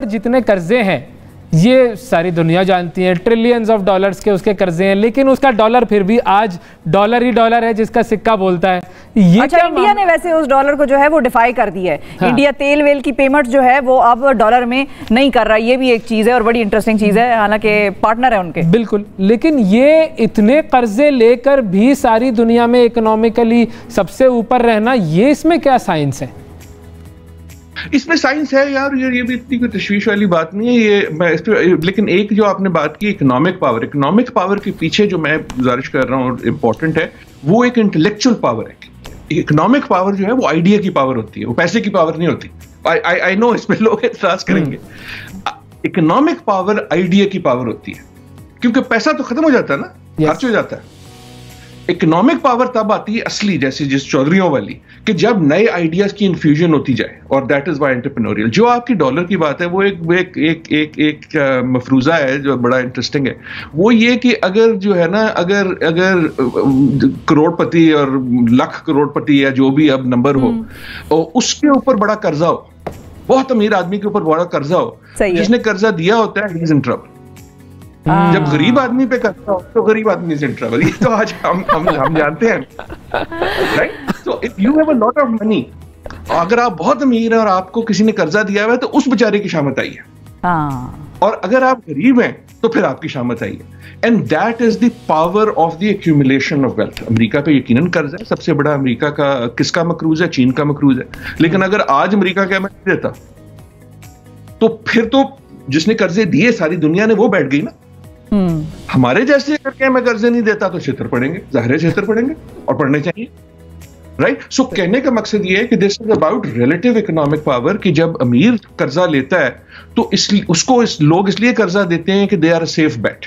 جتنے قرضے ہیں یہ ساری دنیا جانتی ہے، ٹریلینز آف ڈالرز کے اس کے قرضے ہیں، لیکن اس کا ڈالر پھر بھی آج ڈالر ہی ڈالر ہے جس کا سکہ بولتا ہے. اچھا، انڈیا نے ویسے اس ڈالر کو جو ہے وہ ڈیفائی کر دیا ہے. انڈیا تیل ویل کی پیمنٹ جو ہے وہ اب ڈالر میں نہیں کر رہا. یہ بھی ایک چیز ہے اور بڑی انٹرسٹنگ چیز ہے، حالانکہ پارٹنر ہے ان کے. بالکل، لیکن یہ اتنے قرضے لے کر بھی ساری دنیا میں اکنومیکلی سب سے اوپر رہنا، یہ اس میں کیا سائنس ہے؟ اس میں سائنس ہے یار، یہ بھی اتنی کوئی تشویش والی بات نہیں ہے یہ میں اس پہ. لیکن ایک جو آپ نے بات کی اکنامک پاور کے پیچھے جو میں گزارش کر رہا ہوں امپورٹنٹ ہے، وہ ایک انٹلیکچوئل پاور ہے. اکنامک پاور جو ہے وہ آئیڈیا کی پاور ہوتی ہے، وہ پیسے کی پاور نہیں ہوتی. آئی نو اس پہ لوگ اعتراض کریں گے. اکنامک پاور آئیڈیا کی پاور ہوتی ہے، کیونکہ پیسہ تو ختم ہو جاتا ہے نا، خرچ ہو جاتا ہے. اکنامک پاور تب آتی ہے اصلی، جیسے جس چودھریوں والی، کہ جب نئے آئیڈیاز کی انفیوژن ہوتی جائے. اور دیٹ از وائی انٹرپرینوریل. جو آپ کی ڈالر کی بات ہے وہ ایک مفروضہ ہے جو بڑا انٹرسٹنگ ہے. وہ یہ کہ اگر جو ہے نا، اگر کروڑ پتی اور لاکھ کروڑ پتی یا جو بھی اب نمبر ہو، اس کے اوپر بڑا قرضہ ہو، بہت امیر آدمی کے اوپر بڑا قرضہ ہو، جس نے قرضہ دیا ہوتا ہے ہی از ان ٹربل. جب غریب آدمی پہ کرتا ہو تو غریب آدمی سے ٹربل. یہ تو آج ہم جانتے ہیں. Right? So if you have a lot of money, اگر آپ بہت امیر ہیں اور آپ کو کسی نے قرضہ دیا ہوا ہے تو اس بیچارے کی شامت آئی ہے. اور اگر آپ غریب ہیں تو پھر آپ کی شامت آئی ہے. And that is the power of the accumulation of wealth. امریکہ پہ یقیناً قرض ہے، سب سے بڑا امریکہ کا کس کا مقروض ہے؟ چین کا مقروض ہے. لیکن اگر آج امریکہ کا نہیں دیتا تو پھر تو جس نے قرضے دیے ساری دنیا نے وہ بیٹھ گئی نا. ہمارے جیسے اگر کہ میں قرضے نہیں دیتا تو چھتر پڑیں گے، ظاہر چھتر پڑیں گے، اور پڑھنے چاہیے. رائٹ؟ سو کہنے کا مقصد یہ ہے کہ this is about relative economic power, کہ جب امیر قرضہ لیتا ہے تو اس کو لوگ اس لیے قرضہ دیتے ہیں کہ they are a safe bat.